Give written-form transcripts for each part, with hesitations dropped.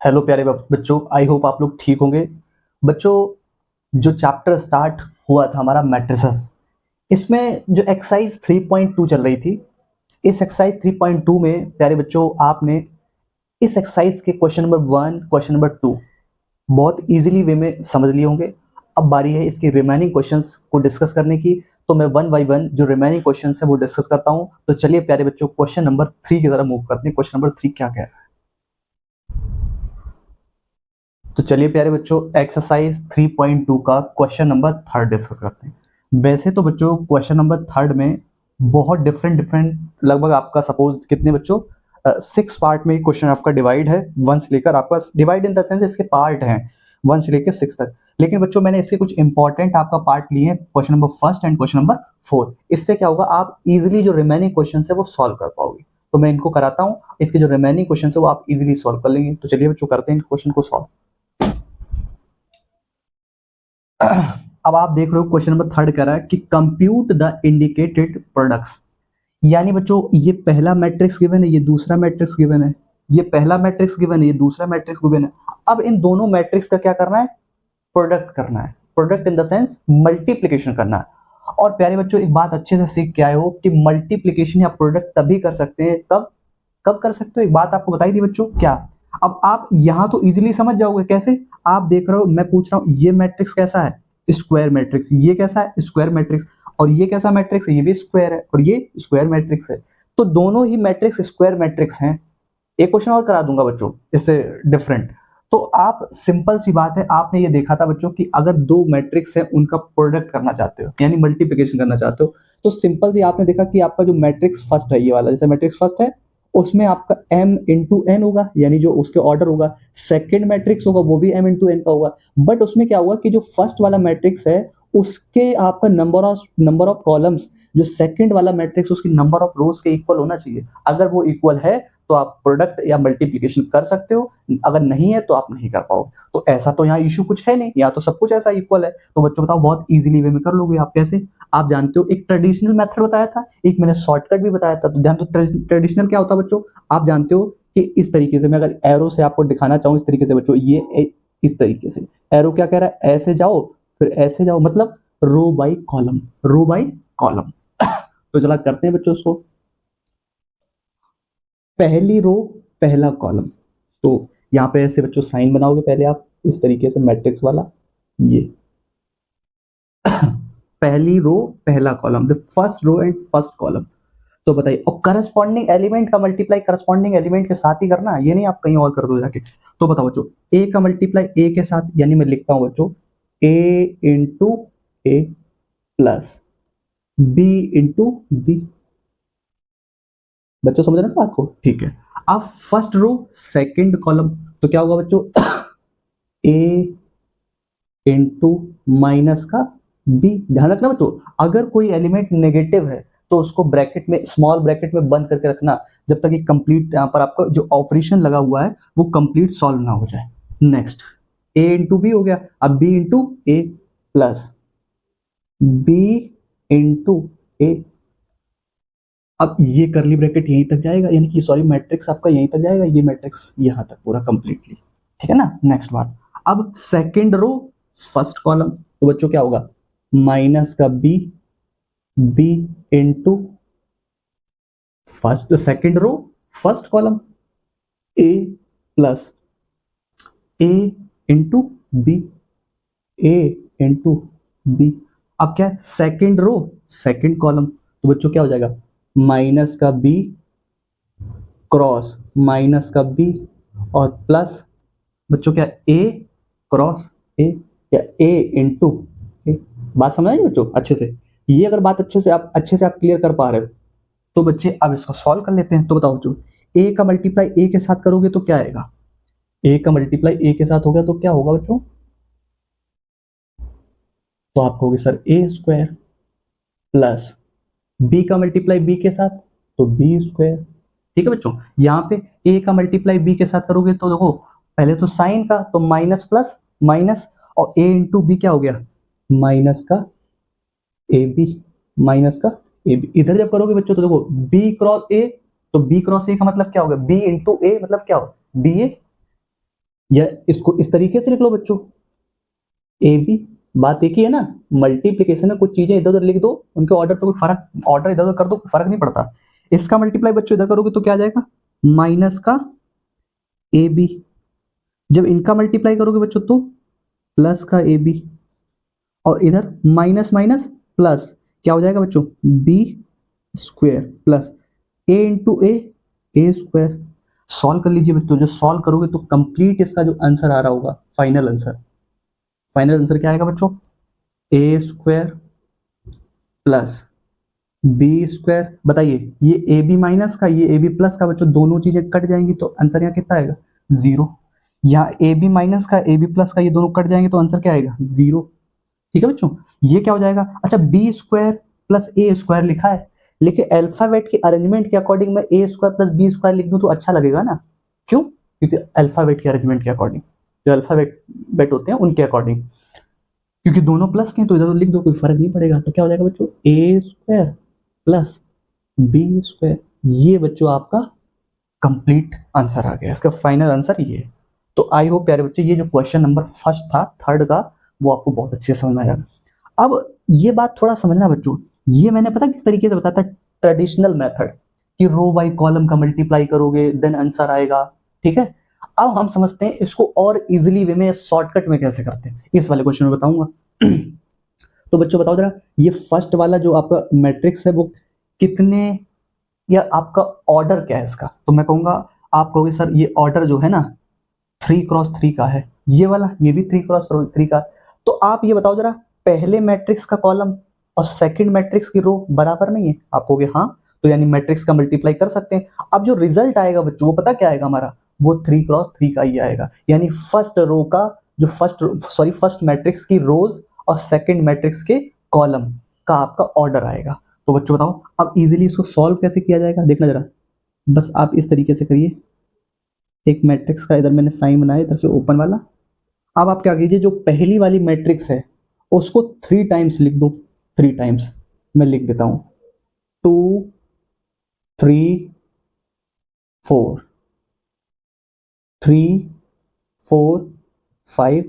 Hello प्यारे बच्चों, I hope आप लोग ठीक होंगे। बच्चों, जो चैप्टर स्टार्ट हुआ था हमारा मैट्रिसेस, इसमें जो एक्सरसाइज 3.2 चल रही थी, इस एक्सरसाइज 3.2 में प्यारे बच्चों आपने इस एक्सरसाइज के क्वेश्चन नंबर 1, क्वेश्चन नंबर 2 बहुत इजीली वे में समझ लिए होंगे। अब बारी है इसकी रिमेनिंग क्वेश्चंस को डिस्कस करने की, तो मैं वन बाय वन जो रिमेनिंग क्वेश्चंस है वो डिस्कस करता हूँ। तो चलिए प्यारे बच्चों, क्वेश्चन नंबर 3 की तरफ मूव करते हैं। क्वेश्चन नंबर 3 क्या कह रहा है? तो चलिए प्यारे बच्चों, एक्सरसाइज 3.2 का क्वेश्चन नंबर 3 डिस्कस करते हैं। वैसे तो बच्चों क्वेश्चन नंबर 3 में बहुत डिफरेंट डिफरेंट, लगभग आपका सपोज कितने बच्चों 6 पार्ट में क्वेश्चन आपका डिवाइड है। 1 से लेकर आपका डिवाइड इन द सेंस इसके पार्ट हैं 1 से लेकर 6 तक। लेकिन बच्चों मैंने इससे कुछ इंपॉर्टेंट आपका पार्ट लिए हैं, question number 1 and question number 4। इससे क्या होगा, आप इजिली जो रिमेनिंग क्वेश्चन है वो सॉल्व कर पाओगे। तो मैं इनको कराता हूँ, इसके जो रिमेनिंग क्वेश्चन है वो आप इजिली सॉल्व कर लेंगे। तो चलिए बच्चों करते हैं क्वेश्चन को सॉल्व। अब आप देख रहे हो क्वेश्चन नंबर 3 कह रहा है कि कंप्यूट द इंडिकेटेड प्रोडक्ट्स। यानी बच्चों ये पहला मैट्रिक्स गिवन है, ये दूसरा मैट्रिक्स गिवन है, ये पहला मैट्रिक्स गिवन है, ये दूसरा मैट्रिक्स गिवन है। अब इन दोनों मैट्रिक्स का क्या करना है? प्रोडक्ट करना है। Product in the sense multiplication करना है। और प्यारे बच्चों एक बात अच्छे से सीख के आए हो कि मल्टीप्लीकेशन या प्रोडक्ट तभी कर सकते हैं, कब कब कर सकते हो। एक बात आपको बताई थी बच्चों, क्या? अब आप यहां तो इजीली समझ जाओगे। कैसे? आप देख रहे हो, मैं पूछ रहा हूं ये मैट्रिक्स कैसा है? Square matrix. ये कैसा है? Square matrix. और ये कैसा मैट्रिक्स है? ये भी स्क्वायर है और ये स्क्वायर मैट्रिक्स है। तो दोनों ही मैट्रिक्स स्क्वायर मैट्रिक्स हैं। एक क्वेश्चन और करा दूंगा बच्चों इससे डिफरेंट। तो आप सिंपल सी बात है, आपने ये देखा था बच्चों कि अगर दो मैट्रिक्स है उनका प्रोडक्ट करना चाहते हो यानी मल्टीप्लिकेशन करना चाहते हो, तो सिंपल सी आपने देखा कि आपका जो मैट्रिक्स फर्स्ट है, ये वाला जैसे मैट्रिक्स फर्स्ट है, उसमें आपका m इंटू एन होगा, यानी जो उसके ऑर्डर होगा। सेकंड मैट्रिक्स होगा वो भी m इंटू एन का होगा। बट उसमें क्या होगा कि जो फर्स्ट वाला मैट्रिक्स है उसके आपका नंबर ऑफ कॉलम्स, जो सेकंड वाला मैट्रिक्स उसकी नंबर ऑफ रोज के इक्वल होना चाहिए। अगर वो इक्वल है तो आप प्रोडक्ट या मल्टीप्लिकेशन कर सकते हो, अगर नहीं है तो आप नहीं कर पाओगे। तो ऐसा तो यहाँ इश्यू कुछ है नहीं, यहाँ तो सब कुछ ऐसा इक्वल है। तो बच्चों बताओ बहुत इजीली वे में कर लोगे आप। कैसे? आप जानते हो एक ट्रेडिशनल मेथड बताया था, एक मैंने शॉर्टकट भी बताया था। तो ध्यान दो, ट्रेडिशनल क्या होता है बच्चों? आप जानते हो कि इस तरीके से, मैं अगर एरो से आपको दिखाना चाहूँ इस तरीके से बच्चों, ये इस तरीके से एरो क्या कह रहा है? ऐसे जाओ फिर ऐसे जाओ, मतलब row by column, row by column. तो चला करते हैं बच्चों उसको। पहली रो पहला कॉलम, तो यहाँ पे ऐसे बच्चों साइन बनाओगे पहले आप इस तरीके से मैट्रिक्स वाला, ये पहली रो पहला column, the first row and first column. तो बताइए, और करस्पॉन्डिंग एलिमेंट का मल्टीप्लाई करस्पॉन्डिंग एलिमेंट के साथ ही करना, ये नहीं आप कहीं और कर दो जाके। तो बताओ बच्चों, ए का मल्टीप्लाई ए के साथ, यानी मैं लिखता हूं बच्चों ए इंटू ए प्लस बी इंटू बी। बच्चों समझ रहे हो बात को? ठीक है। अब फर्स्ट रो सेकंड कॉलम, तो क्या होगा बच्चों? ए इंटू माइनस का बी। ध्यान रखना बच्चों, अगर कोई एलिमेंट नेगेटिव है तो उसको ब्रैकेट में, स्मॉल ब्रैकेट में बंद करके रखना, जब तक ये कंप्लीट, यहाँ पर आपका जो ऑपरेशन लगा हुआ है वो कंप्लीट सॉल्व ना हो जाए। नेक्स्ट, ए इंटू बी हो गया। अब बी इंटू ए प्लस बी इंटू ए। अब ये करली ब्रैकेट यहीं तक जाएगा, यानी कि सॉरी मैट्रिक्स आपका यहीं तक जाएगा, ये मैट्रिक्स यहां तक पूरा कंप्लीटली। ठीक है ना? नेक्स्ट बात, अब सेकंड रो फर्स्ट कॉलम, तो बच्चों क्या होगा? माइनस का B, B into first second row first column, A plus A into B, A into B. अब क्या है? सेकंड रो सेकंड कॉलम, तो बच्चों क्या हो जाएगा? माइनस का बी क्रॉस माइनस का बी और प्लस बच्चों क्या? ए क्रॉस ए, या ए इंटू ए। बात समझ आई बच्चों अच्छे से? ये अगर बात अच्छे से आप क्लियर कर पा रहे हो तो बच्चे अब इसको सॉल्व कर लेते हैं। तो बताओ बच्चों, ए का मल्टीप्लाई ए के साथ करोगे तो क्या आएगा? ए का मल्टीप्लाई ए के साथ हो गया तो क्या होगा बच्चों? तो आप कहोगे सर ए स्क्वायर प्लस बी का मल्टीप्लाई बी के साथ तो बी स्क्वायर। ठीक है बच्चों, यहाँ पे ए का मल्टीप्लाई बी के साथ करोगे तो देखो, पहले तो साइन का, तो माइनस प्लस माइनस, और ए इंटू बी क्या हो गया? माइनस का ए बी, माइनस का ए बी। इधर जब करोगे बच्चों तो देखो बी क्रॉस ए, तो बी क्रॉस ए का मतलब क्या होगा? बी इंटू ए मतलब क्या हो? बी ए। या इसको इस तरीके से लिख लो बच्चों, ए बी, बात एक ही है ना, मल्टीप्लीकेशन में कुछ चीजें इधर उधर लिख दो, उनके ऑर्डर पे कोई फर्क, ऑर्डर इधर उधर कर दो, फर्क नहीं पड़ता। इसका मल्टीप्लाई बच्चों इधर करोगे तो क्या आ जाएगा, माइनस का ए बी, जब इनका मल्टीप्लाई करोगे बच्चों तो प्लस का ए बी, और इधर माइनस माइनस प्लस, क्या हो जाएगा बच्चों, B square plus A into A square. Solve कर लीजिए बच्चों, जो सॉल्व करोगे तो कंप्लीट इसका जो आंसर आ रहा होगा, फाइनल आंसर क्या आएगा बच्चों, ए स्क्वायर प्लस बी स्क्वायर। बताइए, ये ए बी माइनस का, ये ए बी प्लस का बच्चों, दोनों चीजें कट जाएंगी तो आंसर यहाँ कितना आएगा, जीरो। यहाँ ए बी माइनस का ए बी प्लस का, ये दोनों कट जाएंगे तो आंसर क्या आएगा, जीरो। ठीक है बच्चों, ये क्या हो जाएगा, अच्छा बी स्क्वायर प्लस ए स्क्वायर लिखा है, लेकिन अल्फाबेट के अरेंजमेंट के अकॉर्डिंग मैं ए स्क्वायर प्लस बी स्क्वायर लिख दूं तो अच्छा लगेगा ना, क्यों, क्योंकि अल्फाबेट के अरेंजमेंट के अकॉर्डिंग, जो अल्फाबेट बेट होते हैं उनके अकॉर्डिंग, क्योंकि दोनों प्लस के हैं तो इधर लिख दो, कोई फर्क नहीं पड़ेगा। तो क्या हो जाएगा बच्चों, ए स्क्वायर प्लस बी स्क्वायर, ये बच्चों आपका कंप्लीट आंसर आ गया, इसका फाइनल आंसर ये। तो आई होप प्यारे बच्चे, ये जो क्वेश्चन नंबर फर्स्ट था थर्ड का, वो आपको बहुत अच्छे से समझ में आया। अब ये बात थोड़ा समझना बच्चों, ये मैंने पता किस तरीके से बताया था, ट्रेडिशनल मेथड, कि रो बाई कॉलम का मल्टीप्लाई करोगे देन आंसर आएगा, ठीक है। अब हम समझते हैं इसको और इजीली वे में, शॉर्टकट में कैसे करते हैं, इस वाले क्वेश्चन में बताऊंगा। तो बच्चों बताओ जरा, ये फर्स्ट वाला जो आपका मैट्रिक्स है वो कितने, या आपका ऑर्डर क्या है इसका, तो मैं कहूंगा, आप कहोगे सर ये ऑर्डर जो है ना 3x3 का है, ये वाला ये भी 3x3 का। तो आप ये बताओ जरा, पहले मैट्रिक्स का कॉलम और सेकंड मैट्रिक्स की रो बराबर नहीं है, आप कहोगे हाँ, तो यानी मैट्रिक्स का मल्टीप्लाई कर सकते हैं। अब जो रिजल्ट आएगा बच्चों, वो पता क्या आएगा हमारा, वो 3x3 का ही आएगा, यानी फर्स्ट रो का जो फर्स्ट मैट्रिक्स की रोज और सेकंड मैट्रिक्स के कॉलम का आपका ऑर्डर आएगा। तो बच्चों बताओ, अब इजीली इसको सॉल्व कैसे किया जाएगा, देखना जरा, बस आप इस तरीके से करिए, एक मैट्रिक्स का इधर मैंने साइन बनाया, इधर से ओपन वाला। अब आप क्या कीजिए, जो पहली वाली मैट्रिक्स है उसको 3 टाइम्स लिख दो, 3 टाइम्स, मैं लिख देता हूं, 2 3 4, 3 4 5,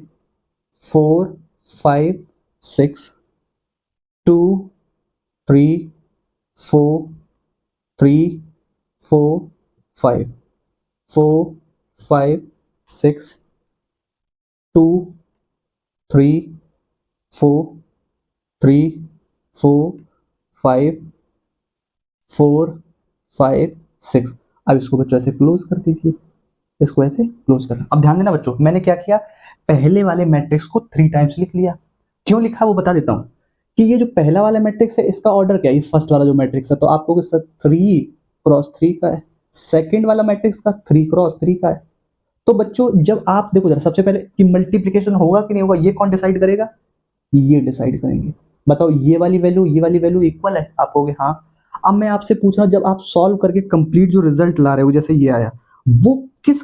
4 5 6, 2 3 4 3 4 5, 4 5 6, 2 3 4 3 4 5 4 5 6। अब इसको बच्चों ऐसे क्लोज कर दीजिए, इसको ऐसे क्लोज करना। अब ध्यान देना बच्चों, मैंने क्या किया, पहले वाले मैट्रिक्स को 3 टाइम्स लिख लिया, क्यों लिखा वो बता देता हूं, कि ये जो पहला वाला मैट्रिक्स है इसका ऑर्डर क्या है, ये फर्स्ट वाला जो मैट्रिक्स है, तो आपको सर 3x3 का है, सेकंड वाला मैट्रिक्स का 3x3 का है। तो बच्चों जब आप देखो जरा, सबसे पहले कि मल्टीप्लीकेशन होगा कि नहीं होगा, ये कौन डिसाइड करेगा, ये डिसाइड करेंगे। बताओ ये वाली वैल्यू ये वाली वैल्यू इक्वल है, आप कहोगे हाँ। अब मैं आपसे पूछ रहा हूं, जब आप सॉल्व करके कंप्लीट जो रिजल्ट ला रहे हो, जैसे ये आया, वो किस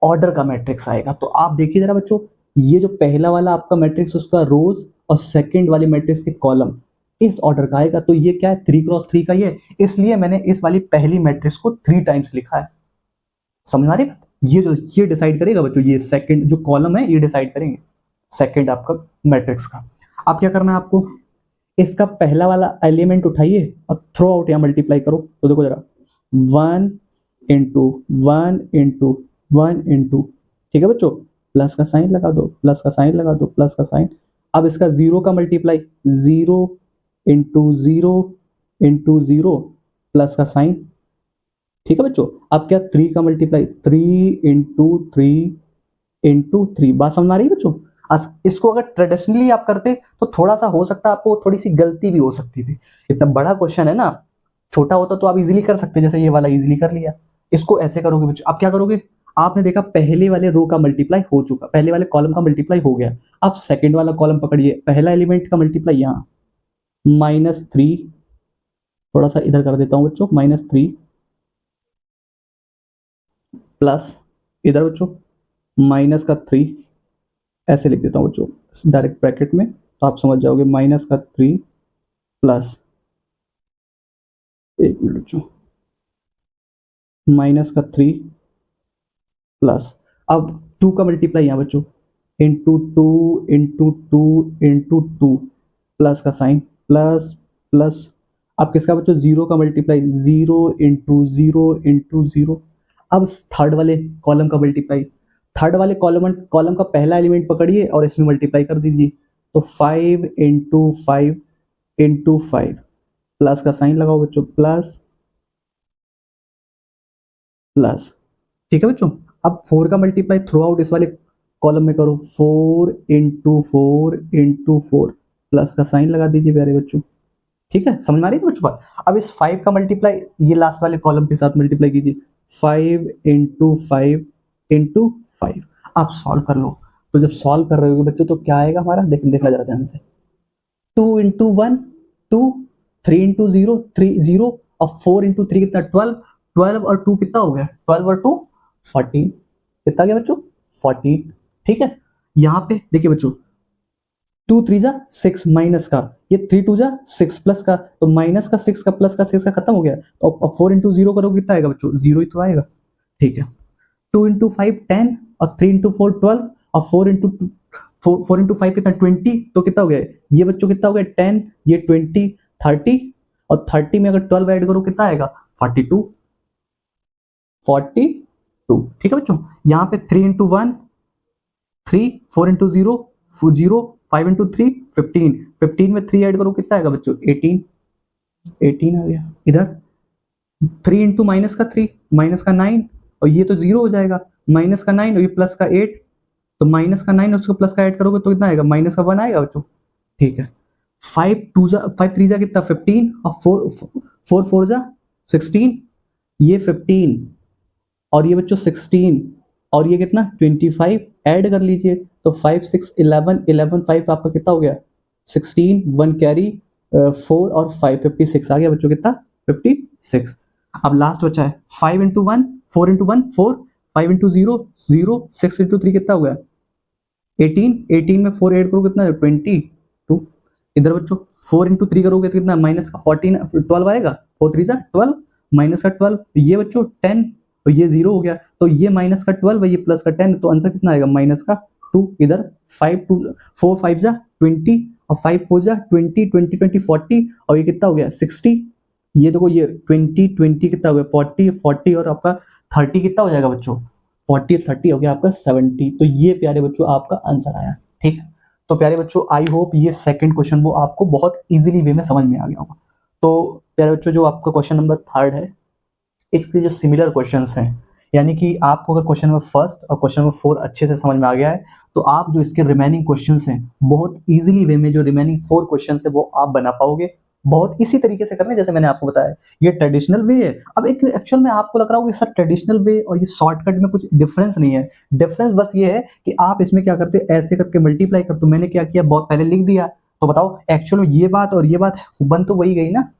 ऑर्डर का मैट्रिक्स आएगा, तो आप देखिए जरा बच्चों, ये जो पहला वाला आपका मैट्रिक्स उसका रोज और सेकंड वाले मैट्रिक्स के कॉलम इस ऑर्डर का आएगा, तो ये क्या है 3x3 का ये, इसलिए मैंने इस वाली पहली मैट्रिक्स को 3 टाइम्स लिखा है। समझ आ रही बात, ये डिसाइड करेगा बच्चों, ये सेकंड जो कॉलम है ये डिसाइड करेंगे सेकंड आपका मैट्रिक्स का। अब क्या करना है आपको, इसका पहला वाला एलिमेंट उठाइए और थ्रो आउट या मल्टीप्लाई करो, तो देखो जरा 1 इंटू 1 इंटू 1 इंटू, ठीक है बच्चों, प्लस का साइन लगा दो, प्लस का साइन लगा दो, प्लस का साइन। अब इसका जीरो का मल्टीप्लाई, 0 इंटू 0 प्लस का साइन, ठीक है बच्चों। अब क्या 3 का मल्टीप्लाई, 3 इंटू 3 बात समझ आ रही है बच्चों। इसको अगर ट्रेडिशनली आप करते तो थोड़ा सा हो सकता है आपको थोड़ी सी गलती भी हो सकती थी, इतना बड़ा क्वेश्चन है ना, छोटा होता तो आप इजीली कर सकते, जैसे ये वाला इजीली कर लिया। इसको ऐसे करोगे बच्चों, आप क्या करोगे, आपने देखा पहले वाले रो का मल्टीप्लाई हो चुका, पहले वाले कॉलम का मल्टीप्लाई हो गया, अब सेकंड वाला कॉलम पकड़िए, पहला एलिमेंट का मल्टीप्लाई यहाँ -3, थोड़ा सा इधर कर देता हूं बच्चों, -3 प्लस इधर बच्चों -3, ऐसे लिख देता हूं बच्चों डायरेक्ट ब्रैकेट में, तो आप समझ जाओगे -3 प्लस, एक मिनट बच्चों, -3 प्लस, अब टू का मल्टीप्लाई यहाँ बच्चों, into two into two into two, plus का साइन, प्लस प्लस। अब किसका बच्चों, जीरो का मल्टीप्लाई, जीरो इंटू जीरो। अब थर्ड वाले कॉलम का मल्टीप्लाई, थर्ड वाले कॉलम का पहला एलिमेंट पकड़िए और इसमें मल्टीप्लाई कर दीजिए, तो 5 प्लस का साइन लगाओ बच्चों, प्लस प्लस। ठीक है बच्चों। अब 4 का मल्टीप्लाई थ्रू आउट इस वाले कॉलम में करो, 4 प्लस का साइन लगा दीजिए प्यारे बच्चों। ठीक है, समझ में आ रही है बच्चों बात। अब इस 5 का मल्टीप्लाई ये लास्ट वाले कॉलम के साथ मल्टीप्लाई कीजिए, 5 आप सॉल्व कर लो। तो जब सॉल्व कर रहे हो बच्चों तो क्या आएगा हमारा, देखना जरा ध्यान से। 2 इंटू 1 2, 3 इंटू 0 3 0, और 4 इंटू 3 कितना 12, 12 और 2 कितना हो गया, 12 और 2 14, कितना गया बच्चों 14। ठीक है, यहाँ पे देखिए बच्चों, 2 3 जा 6 माइनस का, ये 3 2 जा 6 प्लस का, तो माइनस का 6 का प्लस का 6 का खत्म हो गया। तो अब 4 इंटू 0 करो कितना आएगा बच्चों, 0 ही तो आएगा। ठीक है, 2 इंटू 5 10, और 3 इंटू 4 12, और 4 इंटू 5 कितना 20, तो कितना हो गया ये बच्चों, कितना हो गया 10, ये 20 30, और 30 में अगर 12 ऐड करो कितना आएगा 42। ठीक है बच्चों, यहाँ पे 3 इंटू 1 3, 4 इंटू 0 0, 5 इंटू 3 15, 15 में 3 ऐड करो कितना आएगा बच्चों 18 आ गया। इधर 3 इंटू माइनस का 3 माइनस का 9, और ये तो 0 हो जाएगा, माइनस का 9 और ये प्लस का 8, तो माइनस का 9 और उसको प्लस का ऐड करोगे तो कितना आएगा, माइनस का 1 आएगा बच्चों। ठीक है, 5 3 जा कितना 15, और 4 4 जा 16, ये 15 और ये बच्चों 16, और ये कितना 25 ऐड कर लीजिए, तो 5 6 11 11 5 आपका कितना हो गया 16, 1 कैरी 4 और 5 56 आ गया बच्चों, कितना 56। अब लास्ट बचा है 5 इंटू 1 4 इंटू 1 4, 5 इंटू 0 0, 6 इंटू 3 कितना हो गया 18 में 4 ऐड करोगे कितना 22। इधर बच्चों 4 इंटू 3 करोगे तो कितना माइनस का 14 12 आएगा, 4 3 जा 12, माइनस का 12, ये बच्चों 10, तो ये 0 हो गया, तो ये माइनस का 12 है, ये प्लस का 10, तो आंसर कितना आएगा माइनस का 2। इधर 5 2 4 5 जा 20, और 5 4 जा 20 20 20 40, और ये कितना हो गया 60, ये देखो ये 20 20 कितना हो गया 40 40, और आपका 30 कितना हो जाएगा बच्चों 40 30 हो गया आपका 70। तो ये प्यारे बच्चों आपका आंसर आया। ठीक है, तो प्यारे बच्चों आई होप ये सेकंड क्वेश्चन वो आपको बहुत इजीली वे में समझ में आ गया होगा। तो प्यारे बच्चों जो आपका क्वेश्चन नंबर 3 है, इसके जो सिमिलर क्वेश्चंस हैं, यानी कि आपको अगर क्वेश्चन नंबर 1 और क्वेश्चन नंबर 4 अच्छे से समझ में आ गया है, तो आप जो इसके रिमेनिंग क्वेश्चंस हैं बहुत इजीली वे में जो रिमेनिंग 4 क्वेश्चंस है वो आप बना पाओगे। बहुत इसी तरीके से करना है जैसे मैंने आपको बताया, ये ट्रेडिशनल वे है। अब एक एक्चुअल में आपको लग रहा होगा सर ट्रेडिशनल वे और ये शॉर्टकट में कुछ डिफरेंस नहीं है। डिफरेंस बस ये है कि आप इसमें क्या करते हैं, ऐसे करके मल्टीप्लाई कर, तो मैंने क्या किया बहुत पहले लिख दिया। तो बताओ एक्चुअल में ये बात और ये बात बन तो वही गई ना,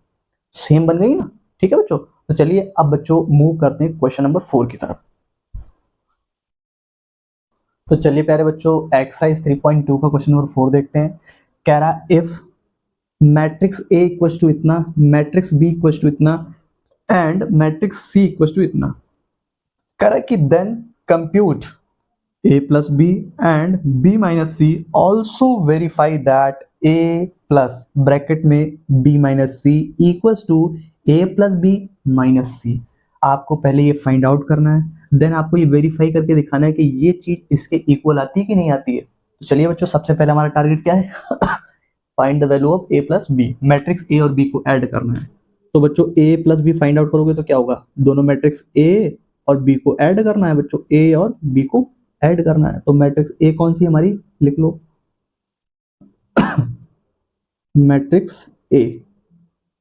सेम बन गई ना। ठीक है बच्चों, तो चलिए अब बच्चों मूव करते हैं क्वेश्चन नंबर 4 की तरफ। तो चलिए प्यारे बच्चों एक्सरसाइज 3.2 का क्वेश्चन नंबर 4 देखते हैं। कह रहा if matrix A equal to इतना, मैट्रिक्स बी इक्वल टू इतना, and matrix C equal to इतना, कह रहा है कि then compute a plus b and b minus c, also verify that a plus bracket में b minus c equals to a plus b minus c। आपको पहले ये फाइंड आउट करना है, देन आपको ये वेरीफाई करके दिखाना है कि ये चीज इसके इक्वल आती है कि नहीं आती है। तो चलिए बच्चों सबसे पहले हमारा टारगेट क्या है find the value of a plus b, matrix a और b को ऐड करना है। तो बच्चों a plus b find out करोगे तो क्या होगा, दोनों मैट्रिक्स a और b को ऐड करना है बच्चों, a और b को ऐड करना है। तो मैट्रिक्स ए कौन सी हमारी लिख लो मैट्रिक्स ए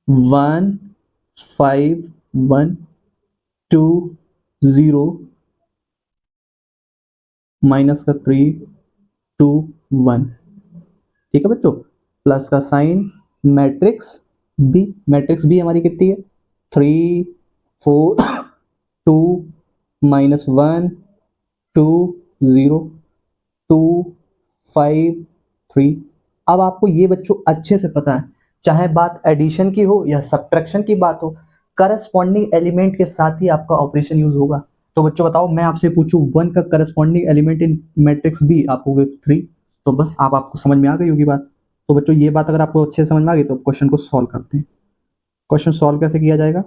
1 5 1 2 0 माइनस का 3 2 1। ठीक है बच्चों, प्लस का साइन, मैट्रिक्स बी हमारी कितनी है 3 4 2 माइनस 1 2 0 2 5 3। अब आपको ये बच्चों अच्छे से पता है, चाहे बात एडिशन की हो या सब्ट्रैक्शन की बात हो, करस्पॉन्डिंग एलिमेंट के साथ ही आपका ऑपरेशन यूज होगा। तो बच्चों बताओ, मैं आपसे पूछूं 1 का corresponding element in matrix B, आप होगे 3, तो बस आपको समझ में आ गई होगी बात। तो बच्चों ये बात अगर आपको अच्छे से समझ में आ गई तो क्वेश्चन को सॉल्व करते हैं। क्वेश्चन सॉल्व कैसे किया जाएगा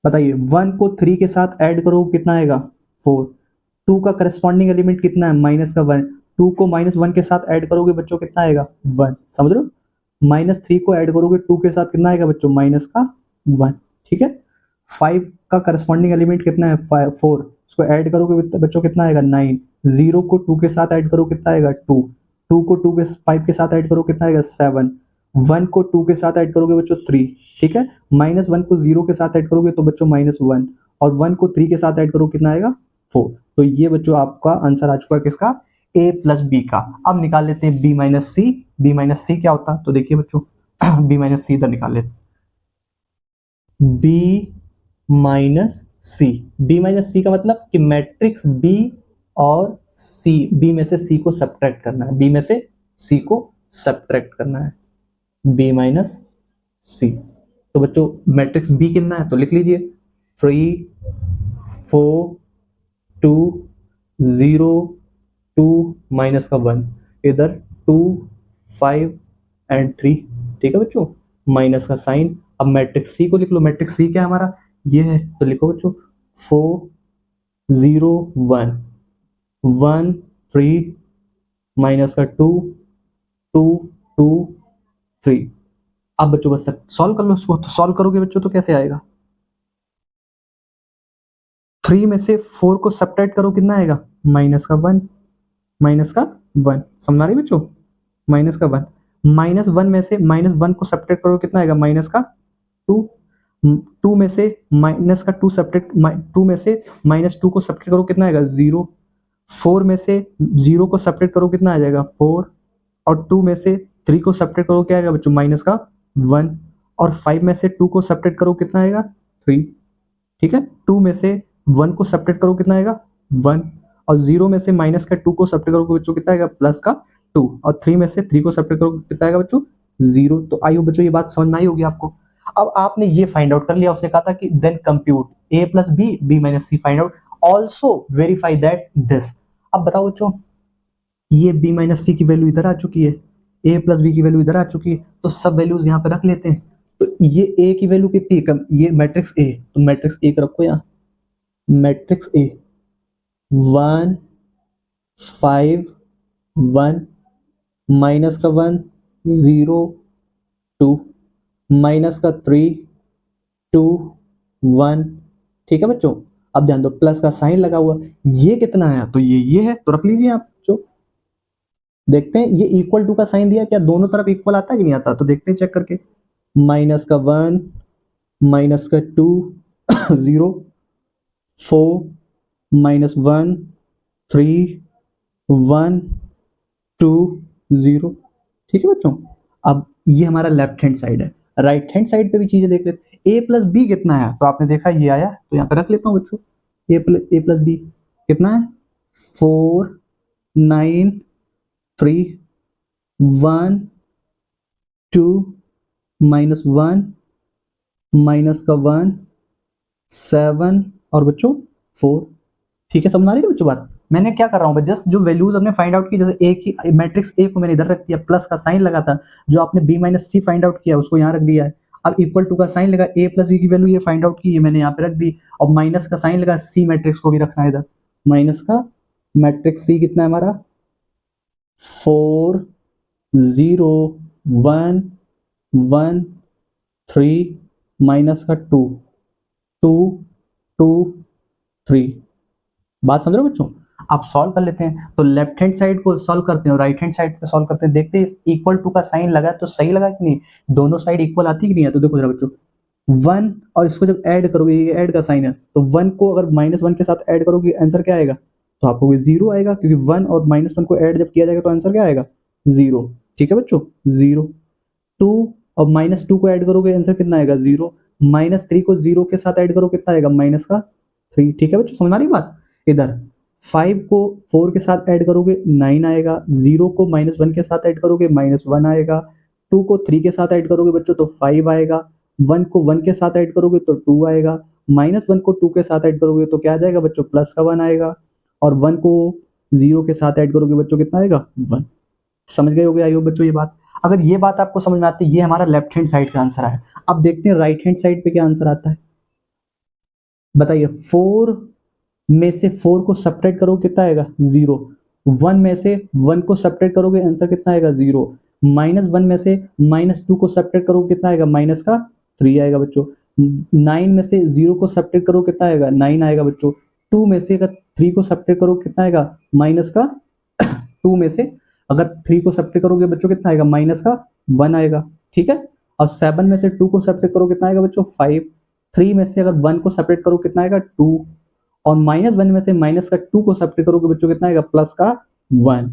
बताइए। 1 को 3 के साथ ऐड करो कितना आएगा 4। 2 का करस्पॉन्डिंग एलिमेंट कितना है माइनस का 1। 2 को -1 के साथ ऐड करोगे बच्चों कितना आएगा 1, समझ रहे हो। -3 को ऐड करोगे 2 के साथ कितना आएगा बच्चों माइनस का 1, ठीक है। 5 का करस्पॉन्डिंग एलिमेंट कितना है 4, उसको ऐड करोगे बच्चों कितना आएगा 9। 0 को 2 के साथ ऐड करो कितना आएगा 2। 2 को 2 के 5 के साथ ऐड करो कितना आएगा 7। 1 को 2 के साथ ऐड करोगे बच्चों 3, ठीक है। -1 को 0 के साथ ऐड करोगे तो बच्चों -1, और 1 को 3 के साथ ऐड करो कितना आएगा 4। तो ये बच्चों आपका आंसर आ चुका है किसका, a प्लस बी का। अब निकाल लेते हैं b माइनस सी। b माइनस सी क्या होता है तो देखिए बच्चों b माइनस सी इधर निकाल लेते हैं। b माइनस सी, b माइनस सी का मतलब कि मैट्रिक्स b और c, b में से c को सब्ट्रैक्ट करना है, b में से c को सब्ट्रैक्ट करना है, b माइनस सी। तो बच्चों मैट्रिक्स b कितना है तो लिख लीजिए 3 4 2 0 2 माइनस का 1, इधर 2 5 एंड 3, ठीक है बच्चों, माइनस का साइन। अब मैट्रिक्स सी को लिख लो, मैट्रिक्स सी क्या है हमारा ये है, तो लिखो बच्चों 4 0 1 1 3 माइनस का 2 2 2 3। अब बच्चों बस सॉल्व कर लो उसको, तो सॉल्व करोगे बच्चों तो कैसे आएगा, 3 में से 4 को सब्ट्रैक्ट करो कितना आएगा माइनस का 1, माइनस का 1, समझ रही बच्चों, माइनस का 1। -1 में से -1 को सब्ट्रैक्ट करो कितना आएगा माइनस का 2। 2 में से माइनस का 2 सब्ट्रैक्ट 2 में से -2 को सब्ट्रैक्ट करो कितना आएगा 0। 4 में से 0 को सब्ट्रैक्ट करो कितना आ जाएगा 4, और 2 में से 3 को सब्ट्रैक्ट करो क्या आएगा बच्चों माइनस का 1, और 5 में से 2 को सब्ट्रैक्ट करो कितना आएगा 3, ठीक है। 2 में से 1 को सब्ट्रैक्ट करो कितना आएगा 1, और 0 में से माइनस का 2 को सब्ट्रैक्ट करो बच्चों कितना आएगा प्लस का 2, और 3 में से 3 को सब्ट्रैक्ट करो कितना आएगा बच्चों 0। तो आई होप बच्चों ये बात समझ में आई होगी आपको। अब आपने ये फाइंड आउट कर लिया, उसने कहा था कि then compute a plus B b minus C find out, also verify that this. अब बताओ बच्चों, ये b माइनस सी की वैल्यू इधर आ चुकी है, a प्लस बी की वैल्यू इधर आ चुकी है, तो सब वैल्यूज यहाँ पे रख लेते हैं। तो ये a की वैल्यू कितनी है कम, ये मैट्रिक्स a, तो मैट्रिक्स a को रखो यहाँ, मैट्रिक्स a 1 5 1 माइनस का 1 0 2 माइनस का 3 2 1, ठीक है बच्चों। अब ध्यान दो प्लस का साइन लगा हुआ, ये कितना है तो ये है, तो रख लीजिए आप जो देखते हैं ये इक्वल टू का साइन दिया, क्या दोनों तरफ इक्वल आता है कि नहीं आता, तो देखते हैं चेक करके। माइनस का 1 माइनस का 2 0 4 -1 3 1 2 0, ठीक है बच्चों। अब ये हमारा लेफ्ट हैंड साइड है, राइट हैंड साइड पे भी चीजें देख लेते हैं। a प्लस बी कितना है तो आपने देखा ये आया, तो यहाँ पे रख लेता हूँ बच्चों a प्लस बी कितना है 4 9 3 1 2 -1 माइनस का 1 7 और बच्चों 4, ठीक है। समझ आ रही है बच्चों बात। मैंने क्या कर रहा हूँ जस्ट जो वैल्यूज हमने फाइंड आउट की, जैसे ए की मैट्रिक्स ए को मैंने इधर रख दिया, प्लस का साइन लगा था, जो आपने B minus C find out किया उसको यहाँ रख दिया है। अब इक्वल टू का साइन लगा, ए प्लस बी की वैल्यू ये फाइंड आउट की है मैंने यहाँ पे रख दी, और माइनस का साइन लगा, सी मैट्रिक्स को भी रखना है इधर, माइनस का मैट्रिक्स सी कितना है हमारा 4 0 1 1 3 माइनस का 2 2 2 3। बात समझ रहे हो बच्चों। आप सॉल्व कर लेते हैं, तो लेफ्ट हैंड साइड को सॉल्व करते हैं और राइट हैंड साइड पे सॉल्व करते हैं, देखते हैं इक्वल टू का साइन लगा तो सही लगा कि नहीं, दोनों साइड इक्वल आती कि नहीं है। तो देखो जरा बच्चों 1 और इसको जब ऐड करोगे, ये ऐड का साइन है, तो 1 को अगर -1 के साथ ऐड करोगे आंसर क्या आएगा, तो आपको 0 आएगा, क्योंकि 1 और -1 को ऐड जब किया जाएगा तो आंसर क्या आएगा 0, ठीक है बच्चों 0। 2 और -2 को ऐड करोगे आंसर कितना आएगा 0, -3 को 0 के साथ ऐड करो कितना आएगा -3, ठीक है बच्चों समझ आ रही बात। इधर 5 को 4 के साथ ऐड करोगे 9 आएगा, 0 को -1 के साथ ऐड करोगे -1 आएगा, 2 को 3 के साथ ऐड करोगे बच्चों तो 5 आएगा, 1 को 1 के साथ ऐड करोगे तो 2 आएगा, -1 को 2 के साथ ऐड करोगे तो क्या आ जाएगा बच्चों, प्लस का 1 आएगा, और 1 को 0 के साथ ऐड करोगे बच्चों कितना आएगा, 1। समझ गए होगे आई होप बच्चों ये बात। अगर ये बात आपको समझ में आती है, ये हमारा लेफ्ट हैंड साइड का आंसर है। अब देखते हैं राइट हैंड साइड पे क्या आंसर आता है, बताइए। 4 में से 4 को सब्ट्रैक्ट करोगे कितना आएगा, 0। 1 में से 1 को सब्ट्रैक्ट करोगे आंसर कितना आएगा, 0। -1 में से -2 को सब्ट्रैक्ट करोगे कितना आएगा, माइनस का 3 आएगा बच्चों। 9 में से 0 को सब्ट्रैक्ट करो कितना आएगा, 9 आएगा बच्चों। 2 में से अगर 3 को सब्ट्रैक्ट करो कितना आएगा, माइनस का 2 में से अगर 3 को सब्ट्रैक्ट करोगे बच्चों कितना आएगा, माइनस का 1 आएगा, ठीक है। और 7 में से 2 को सब्ट्रैक्ट करो कितना आएगा बच्चों, 5। 3 में से अगर 1 को सब्ट्रैक्ट करो कितना आएगा, 2। और -1 में से माइनस का 2 को सब्ट्रैक्ट करोगे बच्चों कितना आएगा, प्लस का 1,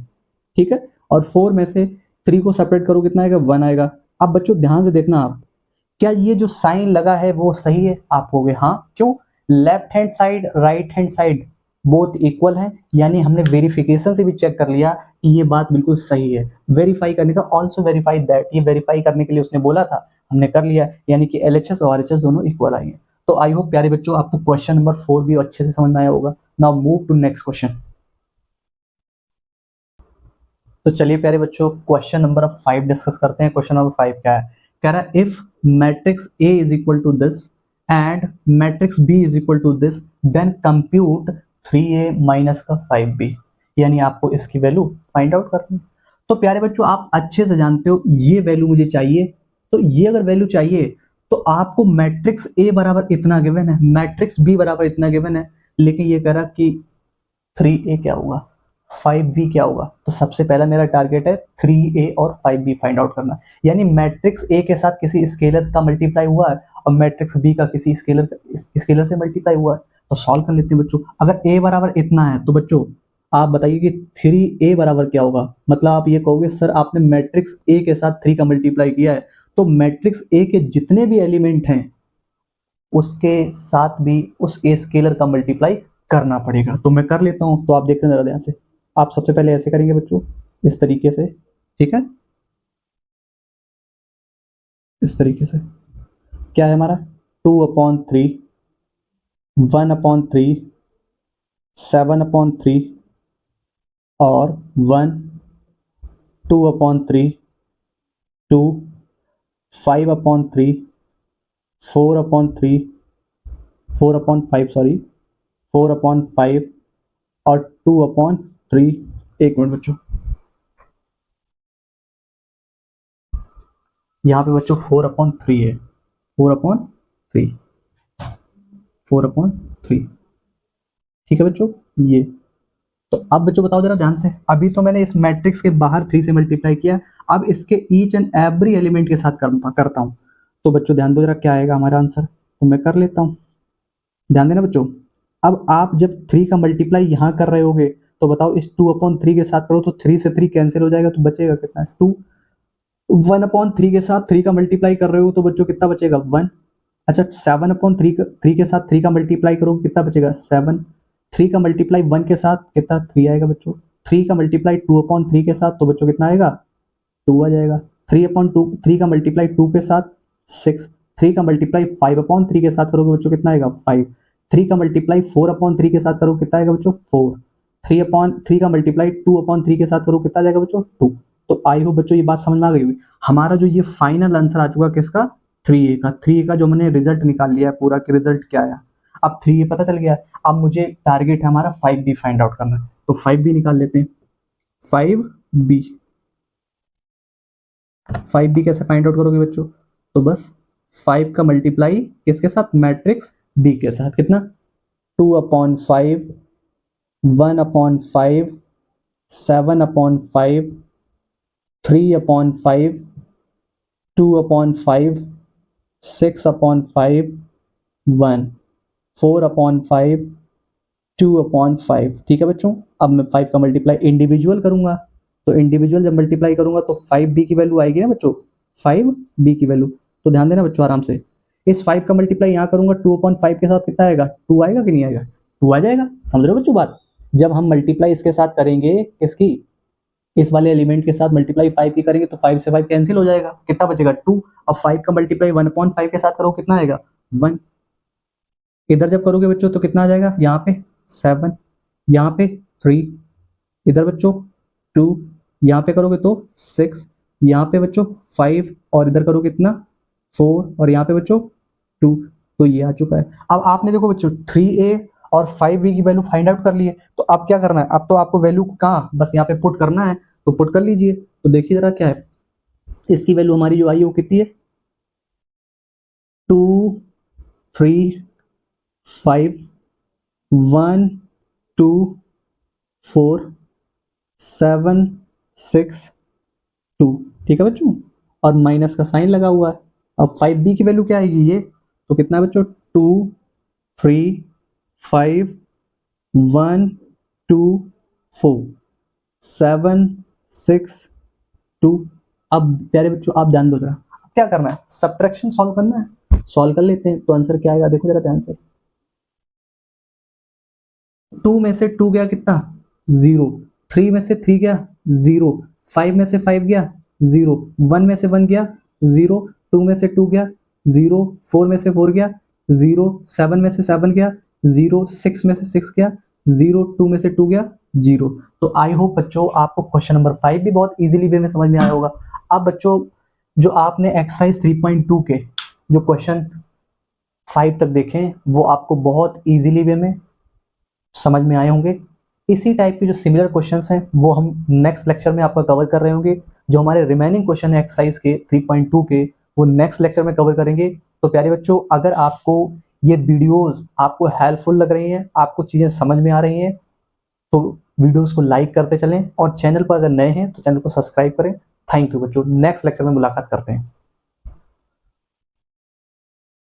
ठीक है। और 4 में से 3 को सब्ट्रैक्ट करो कितना आएगा, 1 आएगा। अब बच्चों ध्यान से देखना आप, क्या ये जो साइन लगा है वो सही है, आप कहोगे हाँ, क्यों, left hand side right hand side both equal है, यानी हमने वेरिफिकेशन से भी चेक कर लिया कि ये बात बिल्कुल सही है। वेरीफाई करने का, ऑल्सो वेरीफाई दैट, ये वेरीफाई करने के लिए उसने बोला था, हमने कर लिया, यानी कि LHS और RHS दोनों इक्वल आई है। तो आई होप प्यारे बच्चों आपको क्वेश्चन नंबर 4 भी अच्छे से समझ में आया होगा। Now move to next question. तो चलिए प्यारे बच्चों क्वेश्चन नंबर 5 डिस्कस करते हैं। क्वेश्चन नंबर 5 क्या है, कह रहा है if matrix A is equal to this and matrix B is equal to this then compute 3A minus का 5B, यानी आपको इसकी वैल्यू फाइंड आउट करनी है। तो प्यारे बच्चों आप अच्छे से जानते हो ये वैल्यू मुझे चाहिए, तो ये अगर वैल्यू चाहिए तो आपको मैट्रिक्स A बराबर इतना गिवन है, मैट्रिक्स B बराबर इतना गिवन है, लेकिन ये कह रहा कि 3A क्या होगा, 5B क्या होगा। तो सबसे पहला मेरा टारगेट है 3A और 5B फाइंड आउट करना, यानी मैट्रिक्स A के साथ किसी स्केलर का मल्टीप्लाई हुआ है और मैट्रिक्स B का किसी स्केलर से मल्टीप्लाई हुआ है। तो सॉल्व कर लेते हैं बच्चों। अगर A बराबर इतना है तो बच्चों आप बताइए कि 3A बराबर क्या होगा। मतलब आप ये कहोगे सर आपने मैट्रिक्स A के साथ 3 का मल्टीप्लाई किया है, तो मैट्रिक्स A के जितने भी एलिमेंट हैं उसके साथ भी उस A स्केलर का मल्टीप्लाई करना पड़ेगा। तो मैं कर लेता हूं, तो आप देखते हैं जरा ध्यान से। आप सबसे पहले ऐसे करेंगे बच्चों, इस तरीके से, ठीक है, इस तरीके से। क्या है हमारा, 2/3, 1/3, 7/3 और 1, 2/3, 2, 5/3, 4/3, 4/5 सॉरी, 4/5 और 2/3। एक मिनट बच्चों, यहाँ पे बच्चों 4/3 है, 4/3, 4/3, ठीक है बच्चों ये। तो अब बच्चों बताओ जरा ध्यान से, अभी तो मैंने इस मैट्रिक्स के बाहर 3 से मल्टीप्लाई किया, अब इसके ईच एंड एवरी एलिमेंट के साथ करता हूं। तो बच्चों ध्यान दो जरा क्या आएगा हमारा आंसर, तो मैं कर लेता हूं, ध्यान देना बच्चों। अब आप जब 3 का मल्टीप्लाई यहां कर रहे होगे तो बताओ इस 2/3 के साथ करो तो 3 से 3 कैंसिल हो जाएगा, तो बचेगा कितना, 2। 1/3 के साथ 3 का मल्टीप्लाई कर रहे हो तो बच्चों कितना बचेगा, 1। अच्छा 7/3 के साथ 3 का मल्टीप्लाई करोगे कितना बचेगा, 7। 3 का मल्टीप्लाई 1 के साथ कितना, 3 आएगा बच्चों। 3 का मल्टीप्लाई 2/3 के साथ तो बच्चों कितना आएगा, 2 आ जाएगा। 3 का मल्टीप्लाई 2 के साथ 6। 3 का मल्टीप्लाई 5/3 के साथ करोगे बच्चों कितना आएगा, 5। 3 का मल्टीप्लाई 4/3 के साथ करोगे कितना आएगा बच्चों, 4। 3 का मल्टीप्लाई 2/3 के साथ करोगे कितना आ जाएगा बच्चों, 2। तो आई होप बच्चों ये बात समझ में आ गई होगी। हमारा जो ये फाइनल आंसर आ चुका किसका, 3A का जो मैंने रिजल्ट निकाल लिया है पूरा, कि रिजल्ट क्या आया। अब 3A पता चल गया, अब मुझे टारगेट है हमारा 5B फाइंड आउट करना है, तो 5B निकाल लेते हैं। 5B, 5B कैसे फाइंड आउट करोगे बच्चों, तो बस 5 का मल्टीप्लाई किसके साथ, मैट्रिक्स B के साथ, कितना, 2/5, 1/5, 7/5, 3/5, 2/5, 6/5, 1, 4/5, 2/5, ठीक है बच्चों। अब मैं 5 का मल्टीप्लाई इंडिविजुअल करूंगा, तो इंडिविजुअल जब मल्टीप्लाई करूंगा तो 5B की वैल्यू आएगी ना बच्चों, 5B की वैल्यू। तो ध्यान देना बच्चों आराम से, इस 5 का मल्टीप्लाई यहाँ करूंगा 2/5 के साथ कितना आएगा, 2 आएगा कि नहीं आएगा, 2 आ जाएगा। समझ रहे हो बच्चों बात, जब हम मल्टीप्लाई इसके साथ करेंगे, इसकी इस वाले एलिमेंट के साथ मल्टीप्लाई 5 की करेंगे तो 5 से 5 कैंसिल हो जाएगा, कितना बचेगा, 2। अब 5 का मल्टीप्लाई 1/5 के साथ करो कितना आएगा, 1। इधर जब करोगे बच्चों तो कितना आ जाएगा, यहाँ पे 7, यहाँ पे 3, इधर बच्चों 2, यहाँ पे करोगे तो 6, यहाँ पे बच्चों 5, और इधर करोगे कितना 4, और यहाँ पे बच्चों 2। तो ये आ चुका है। अब आपने देखो बच्चों 3a और 5b की वैल्यू फाइंड आउट कर लिए, तो अब क्या करना है, अब तो आपको वैल्यू कहाँ बस यहाँ पे पुट करना है, तो पुट कर लीजिए। तो देखिए जरा क्या है, इसकी वैल्यू हमारी जो आई है वो कितनी है, 2 3 5 1 2 4 7 6 2, ठीक है बच्चों, और माइनस का साइन लगा हुआ है। अब 5b की वैल्यू क्या आएगी ये, तो कितना है बच्चों, 2 3 5 1 2 4 7 6 2। अब प्यारे बच्चों आप ध्यान दो जरा, क्या करना है, सब्ट्रैक्शन सॉल्व करना है, सॉल्व कर लेते हैं। तो आंसर क्या आएगा, देखो जरा ध्यान से, 2 में से 2 गया कितना 0, 3 में से 3 गया 0, 5 में से 5 गया 0, 1 में से 1 गया 0, 2 में से 2 गया 0, 4 में से 4 गया 0, 7 में से 7 गया 0, 6 में से 6 गया 0, 2 में से 2 गया 0। तो आई होप बच्चों आपको क्वेश्चन नंबर 5 भी बहुत इजीली वे में समझ में आया होगा। अब बच्चों जो आपने एक्सरसाइज 3.2 के जो क्वेश्चन 5 तक देखें वो आपको बहुत इजीली वे में समझ में आए होंगे। इसी टाइप के जो सिमिलर क्वेश्चंस हैं वो हम नेक्स्ट लेक्चर में आपका कवर कर रहे होंगे। जो हमारे रिमेनिंग क्वेश्चन है एक्सरसाइज के 3.2 के वो नेक्स्ट लेक्चर में कवर करेंगे। तो प्यारे बच्चों अगर आपको ये वीडियोस आपको हेल्पफुल लग रही हैं, आपको चीज़ें समझ में आ रही हैं, तो वीडियोस को लाइक करते चलें और चैनल पर अगर नए हैं तो चैनल को सब्सक्राइब करें। थैंक यू बच्चों, नेक्स्ट लेक्चर में मुलाकात करते हैं।